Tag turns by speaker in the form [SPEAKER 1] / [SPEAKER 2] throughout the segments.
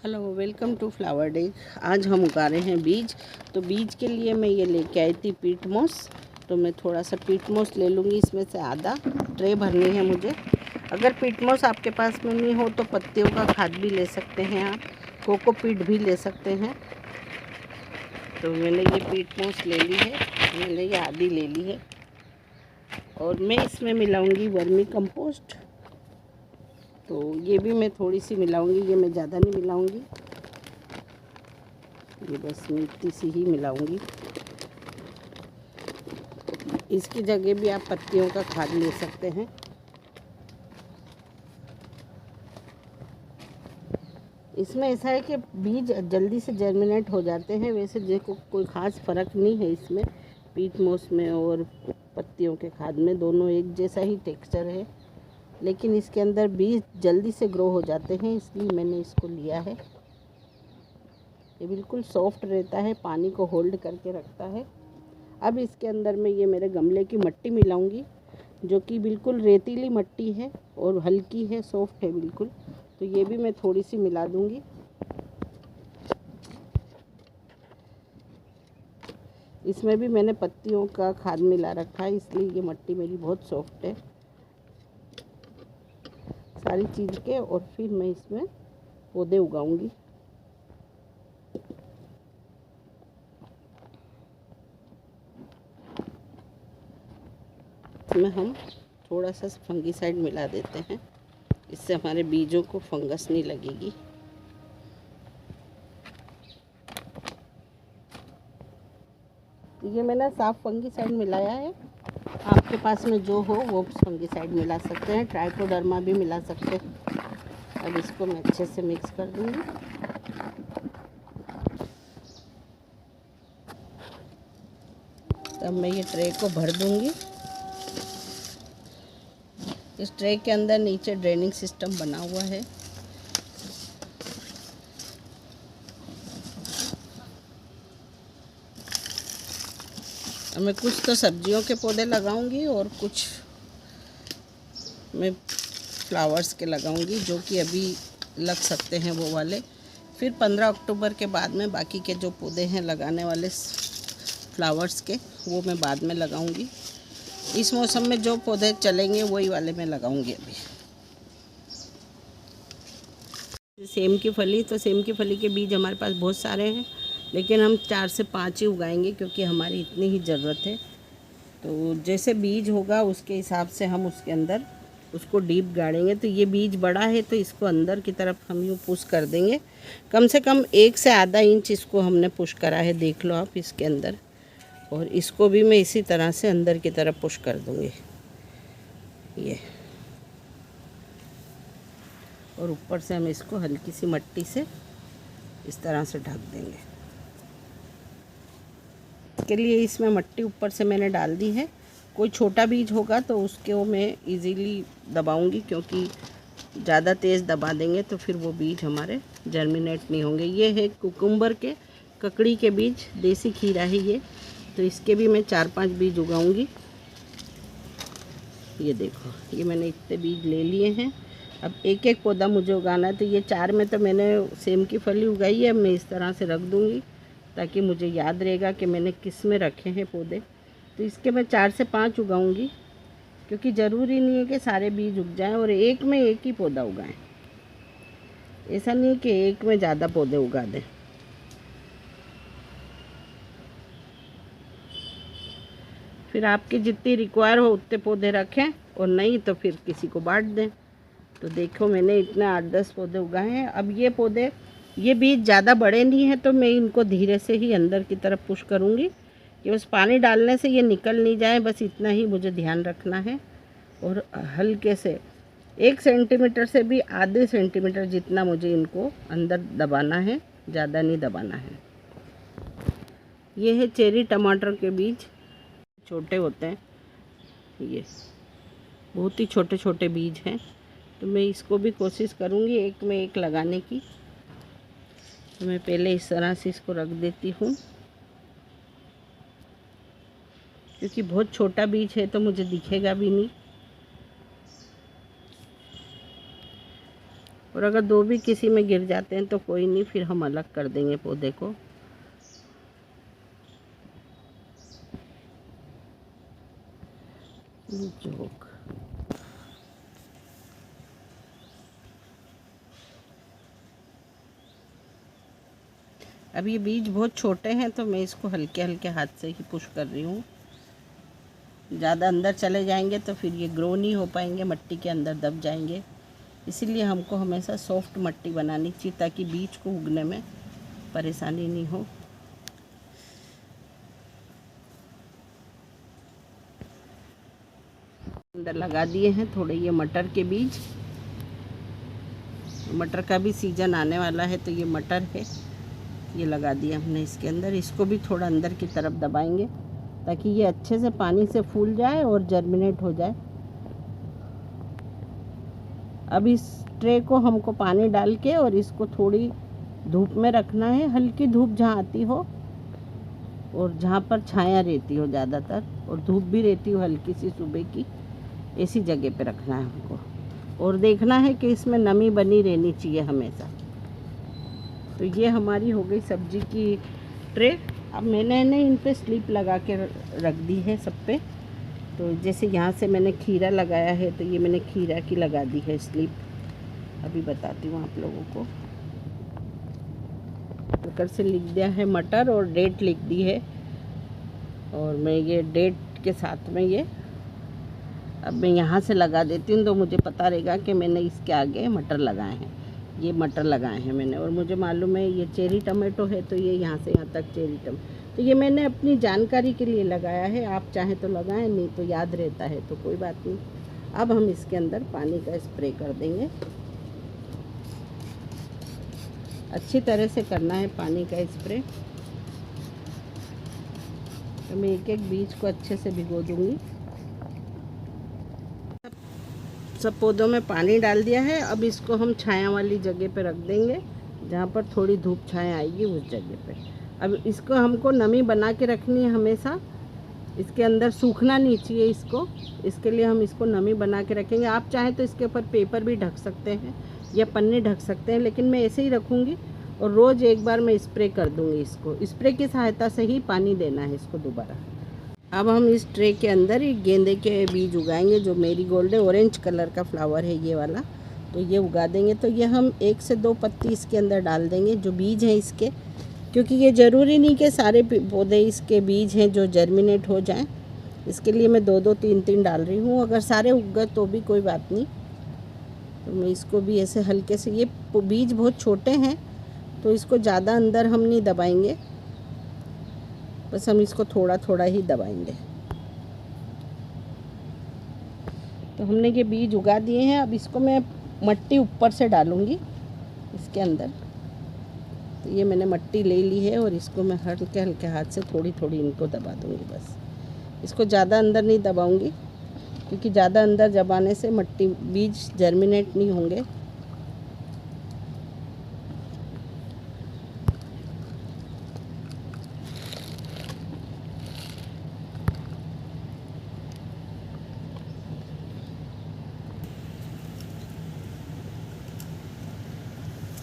[SPEAKER 1] Hello, welcome to flower day. आज हम उगा रहे हैं बीज। तो बीज के लिए मैं ये लेके आई थी पीट मोस। तो मैं थोड़ा सा पीट मोस ले लूँगी, इसमें से आधा ट्रे भरनी है मुझे। अगर पीट मोस आपके पास में नहीं हो तो पत्तियों का खाद भी ले सकते हैं आप, कोकोपीट भी ले सकते हैं। तो मैंने ये पीट मोस ले ली है, मैंने ये आधी ले ली है। और मैं इसमें मिलाऊँगी वर्मी कंपोस्ट। तो ये भी मैं थोड़ी सी मिलाऊंगी, ये मैं ज़्यादा नहीं मिलाऊंगी, ये बस मैं इतनी सी ही मिलाऊंगी। इसकी जगह भी आप पत्तियों का खाद ले सकते हैं। इसमें ऐसा है कि बीज जल्दी से जर्मिनेट हो जाते हैं। वैसे देखो कोई ख़ास फ़र्क नहीं है इसमें, पीट मोस में और पत्तियों के खाद में, दोनों एक जैसा ही टेक्सचर है। लेकिन इसके अंदर बीज जल्दी से ग्रो हो जाते हैं, इसलिए मैंने इसको लिया है। ये बिल्कुल सॉफ्ट रहता है, पानी को होल्ड करके रखता है। अब इसके अंदर मैं ये मेरे गमले की मिट्टी मिलाऊंगी, जो कि बिल्कुल रेतीली मिट्टी है और हल्की है, सॉफ्ट है बिल्कुल। तो ये भी मैं थोड़ी सी मिला दूंगी। इसमें भी मैंने पत्तियों का खाद मिला रखा है, इसलिए ये मिट्टी मेरी बहुत सॉफ्ट है। सारी चीज़ के और फिर मैं इसमें पौधे उगाऊंगी। इसमें हम थोड़ा सा फंगीसाइड मिला देते हैं, इससे हमारे बीजों को फंगस नहीं लगेगी। ये मैंने साफ फंगीसाइड मिलाया है, आपके पास में जो हो वो फंगीसाइड मिला सकते हैं, ट्राइकोडर्मा भी मिला सकते हैं। अब इसको मैं अच्छे से मिक्स कर दूंगी। तब मैं ये ट्रे को भर दूंगी। इस ट्रे के अंदर नीचे ड्रेनिंग सिस्टम बना हुआ है। मैं कुछ तो सब्जियों के पौधे लगाऊंगी और कुछ मैं फ्लावर्स के लगाऊंगी, जो कि अभी लग सकते हैं वो वाले। फिर 15 अक्टूबर के बाद में बाकी के जो पौधे हैं लगाने वाले फ्लावर्स के, वो मैं बाद में लगाऊंगी। इस मौसम में जो पौधे चलेंगे वही वाले मैं लगाऊंगी अभी। सेम की फली, तो सेम की फली के बीज हमारे पास बहुत सारे हैं, लेकिन हम 4 से 5 ही उगाएंगे क्योंकि हमारी इतनी ही ज़रूरत है। तो जैसे बीज होगा उसके हिसाब से हम उसके अंदर उसको डीप गाड़ेंगे। तो ये बीज बड़ा है तो इसको अंदर की तरफ हम यूँ पुश कर देंगे। कम से कम 1 से आधा इंच इसको हमने पुश करा है, देख लो आप इसके अंदर। और इसको भी मैं इसी तरह से अंदर की तरफ पुश कर दूँगी ये। और ऊपर से हम इसको हल्की सी मिट्टी से इस तरह से ढक देंगे। इसके लिए इसमें मिट्टी ऊपर से मैंने डाल दी है। कोई छोटा बीज होगा तो उसको मैं इजीली दबाऊंगी, क्योंकि ज़्यादा तेज़ दबा देंगे तो फिर वो बीज हमारे जर्मिनेट नहीं होंगे। ये है कुकुम्बर के, ककड़ी के बीज, देसी खीरा है ये। तो इसके भी मैं 4-5 बीज उगाऊंगी। ये देखो, ये मैंने इतने बीज ले लिए हैं। अब एक एक पौधा मुझे उगाना है। तो ये 4 में तो मैंने सेम की फली उगाई है। अब मैं इस तरह से रख दूँगी ताकि मुझे याद रहेगा कि मैंने किस में रखे हैं पौधे। तो इसके मैं 4 से 5 उगाऊंगी, क्योंकि ज़रूरी नहीं है कि सारे बीज उग जाएं और एक में एक ही पौधा उगाएं। ऐसा नहीं कि एक में ज़्यादा पौधे उगा दें। फिर आपकी जितनी रिक्वायर हो उतने पौधे रखें, और नहीं तो फिर किसी को बांट दें। तो देखो मैंने इतने 8-10 पौधे उगाए हैं। अब ये पौधे, ये बीज ज़्यादा बड़े नहीं हैं, तो मैं इनको धीरे से ही अंदर की तरफ पुश करूँगी कि बस पानी डालने से ये निकल नहीं जाए, बस इतना ही मुझे ध्यान रखना है। और हल्के से 1 सेंटीमीटर से भी आधे सेंटीमीटर जितना मुझे इनको अंदर दबाना है, ज़्यादा नहीं दबाना है। ये है चेरी टमाटर के बीज, छोटे होते हैं ये, बहुत ही छोटे छोटे बीज हैं। तो मैं इसको भी कोशिश करूँगी एक में एक लगाने की। तो मैं पहले इस तरह से इसको रख देती हूँ, क्योंकि बहुत छोटा बीज है तो मुझे दिखेगा भी नहीं। और अगर दो भी किसी में गिर जाते हैं तो कोई नहीं, फिर हम अलग कर देंगे पौधे को। जोक अब ये बीज बहुत छोटे हैं तो मैं इसको हल्के हल्के हाथ से ही पुश कर रही हूँ। ज़्यादा अंदर चले जाएंगे तो फिर ये ग्रो नहीं हो पाएंगे, मट्टी के अंदर दब जाएंगे। इसीलिए हमको हमेशा सॉफ्ट मट्टी बनानी चाहिए ताकि बीज को उगने में परेशानी नहीं हो। अंदर लगा दिए हैं थोड़े ये मटर के बीज। मटर का भी सीज़न आने वाला है तो ये मटर है, ये लगा दिया हमने इसके अंदर। इसको भी थोड़ा अंदर की तरफ दबाएंगे ताकि ये अच्छे से पानी से फूल जाए और जर्मिनेट हो जाए। अब इस ट्रे को हमको पानी डाल के और इसको थोड़ी धूप में रखना है, हल्की धूप जहाँ आती हो और जहाँ पर छाया रहती हो ज़्यादातर, और धूप भी रहती हो हल्की सी सुबह की, ऐसी जगह पे रखना है हमको। और देखना है कि इसमें नमी बनी रहनी चाहिए हमेशा। तो ये हमारी हो गई सब्जी की ट्रे। अब मैंने इन पे स्लिप लगा के रख दी है सब पे। तो जैसे यहाँ से मैंने खीरा लगाया है तो ये मैंने खीरा की लगा दी है स्लिप। अभी बताती हूँ आप लोगों को। ऊपर से लिख दिया है मटर और डेट लिख दी है, और मैं ये डेट के साथ में ये अब मैं यहाँ से लगा देती हूँ तो मुझे पता रहेगा कि मैंने इसके आगे मटर लगाए हैं। ये मटर लगाए हैं मैंने, और मुझे मालूम है ये चेरी टमाटो है तो ये यहाँ से यहाँ तक चेरी टमाटो। तो ये मैंने अपनी जानकारी के लिए लगाया है, आप चाहें तो लगाएं, नहीं तो याद रहता है तो कोई बात नहीं। अब हम इसके अंदर पानी का स्प्रे कर देंगे। अच्छी तरह से करना है पानी का स्प्रे। तो मैं एक एक बीज को अच्छे से भिगो दूँगी। सब पौधों में पानी डाल दिया है। अब इसको हम छाया वाली जगह पे रख देंगे, जहाँ पर थोड़ी धूप छाया आएगी उस जगह पे। अब इसको हमको नमी बना के रखनी है हमेशा, इसके अंदर सूखना नहीं चाहिए इसको। इसके लिए हम इसको नमी बना के रखेंगे। आप चाहें तो इसके ऊपर पेपर भी ढक सकते हैं या पन्नी ढक सकते हैं, लेकिन मैं ऐसे ही रखूँगी। और रोज़ एक बार मैं स्प्रे कर दूँगी इसको। स्प्रे की सहायता से ही पानी देना है इसको दोबारा। अब हम इस ट्रे के अंदर ही गेंदे के बीज उगाएंगे, जो मेरीगोल्ड है, ऑरेंज कलर का फ्लावर है ये वाला। तो ये उगा देंगे। तो ये हम 1 से 2 पत्ती इसके अंदर डाल देंगे जो बीज हैं इसके, क्योंकि ये ज़रूरी नहीं कि सारे पौधे इसके बीज हैं जो जर्मिनेट हो जाएं। इसके लिए मैं 2-2 3-3 डाल रही हूँ। अगर सारे उग गए तो भी कोई बात नहीं। तो मैं इसको भी ऐसे हल्के से, ये बीज बहुत छोटे हैं तो इसको ज़्यादा अंदर हम नहीं दबाएंगे, बस हम इसको थोड़ा थोड़ा ही दबाएंगे। तो हमने ये बीज उगा दिए हैं। अब इसको मैं मट्टी ऊपर से डालूँगी इसके अंदर। तो ये मैंने मट्टी ले ली है और इसको मैं हल्के हल्के हाथ से थोड़ी थोड़ी इनको दबा दूँगी बस। इसको ज़्यादा अंदर नहीं दबाऊँगी, क्योंकि ज़्यादा अंदर दबाने से मट्टी बीज जर्मिनेट नहीं होंगे।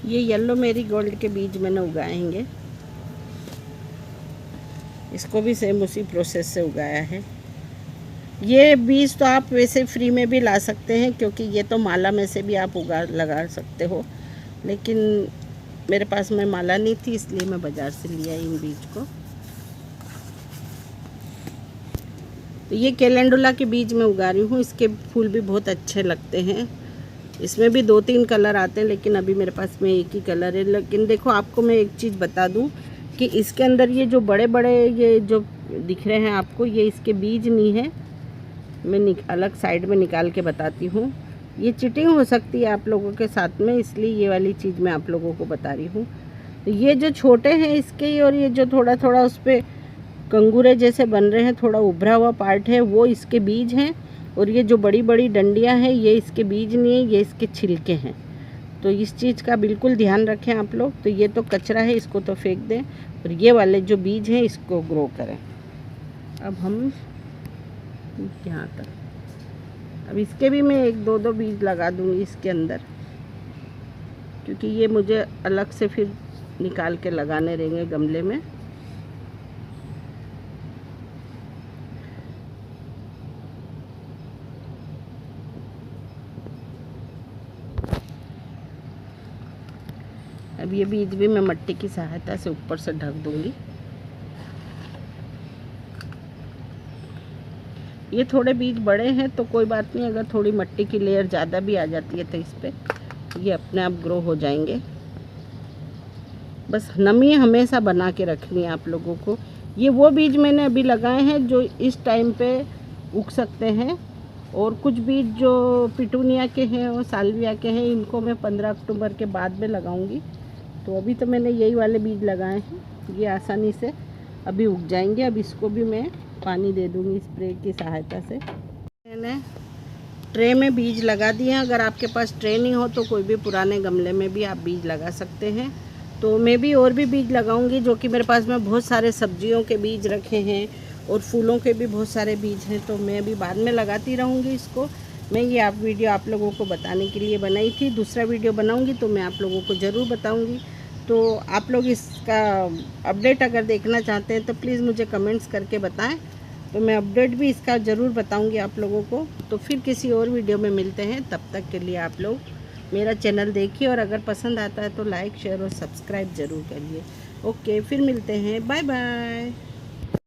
[SPEAKER 1] ये येलो मेरीगोल्ड के बीज मैंने उगाएंगे। इसको भी सेम उसी प्रोसेस से उगाया है। ये बीज तो आप वैसे फ्री में भी ला सकते हैं, क्योंकि ये तो माला में से भी आप लगा सकते हो, लेकिन मेरे पास में माला नहीं थी इसलिए मैं बाज़ार से लिया इन बीज को। तो ये कैलेंडुला के बीज मैं उगा रही हूँ। इसके फूल भी बहुत अच्छे लगते हैं। इसमें भी 2-3 कलर आते हैं, लेकिन अभी मेरे पास में एक ही कलर है। लेकिन देखो, आपको मैं एक चीज़ बता दूं कि इसके अंदर ये जो बड़े बड़े ये जो दिख रहे हैं आपको, ये इसके बीज नहीं है। मैं अलग साइड में निकाल के बताती हूँ। ये चीटिंग हो सकती है आप लोगों के साथ में, इसलिए ये वाली चीज़ मैं आप लोगों को बता रही हूँ। तो ये जो छोटे हैं इसके, और ये जो थोड़ा थोड़ा उस पर कंगूरे जैसे बन रहे हैं, थोड़ा उभरा हुआ पार्ट है, वो इसके बीज हैं। और ये जो बड़ी बड़ी डंडियां हैं ये इसके बीज नहीं है, ये इसके छिलके हैं। तो इस चीज़ का बिल्कुल ध्यान रखें आप लोग। तो ये तो कचरा है, इसको तो फेंक दें, और ये वाले जो बीज हैं इसको ग्रो करें। अब हम यहाँ तक, अब इसके भी मैं 1-2 बीज लगा दूँगी इसके अंदर। क्योंकि ये मुझे अलग से फिर निकाल के लगाने रहेंगे गमले में। अब ये बीज भी मैं मिट्टी की सहायता से ऊपर से ढक दूंगी। ये थोड़े बीज बड़े हैं तो कोई बात नहीं, अगर थोड़ी मिट्टी की लेयर ज़्यादा भी आ जाती है तो इस पर ये अपने आप ग्रो हो जाएंगे। बस नमी हमेशा बना के रखनी है आप लोगों को। ये वो बीज मैंने अभी लगाए हैं जो इस टाइम पे उग सकते हैं, और कुछ बीज जो पिटूनिया के हैं और साल्विया के हैं इनको मैं 15 अक्टूबर के बाद में लगाऊंगी। तो अभी तो मैंने यही वाले बीज लगाए हैं, ये आसानी से अभी उग जाएंगे। अब इसको भी मैं पानी दे दूंगी स्प्रे की सहायता से। मैंने ट्रे में बीज लगा दिए हैं। अगर आपके पास ट्रे नहीं हो तो कोई भी पुराने गमले में भी आप बीज लगा सकते हैं। तो मैं भी और भी बीज लगाऊंगी, जो कि मेरे पास में बहुत सारे सब्जियों के बीज रखे हैं और फूलों के भी बहुत सारे बीज हैं, तो मैं अभी बाद में लगाती रहूँगी इसको। मैं ये वीडियो आप लोगों को बताने के लिए बनाई थी। दूसरा वीडियो बनाऊंगी तो मैं आप लोगों को ज़रूर बताऊंगी। तो आप लोग इसका अपडेट अगर देखना चाहते हैं तो प्लीज़ मुझे कमेंट्स करके बताएं, तो मैं अपडेट भी इसका ज़रूर बताऊंगी आप लोगों को। तो फिर किसी और वीडियो में मिलते हैं, तब तक के लिए आप लोग मेरा चैनल देखिए, और अगर पसंद आता है तो लाइक शेयर और सब्सक्राइब ज़रूर करिए। ओके, फिर मिलते हैं, बाय बाय।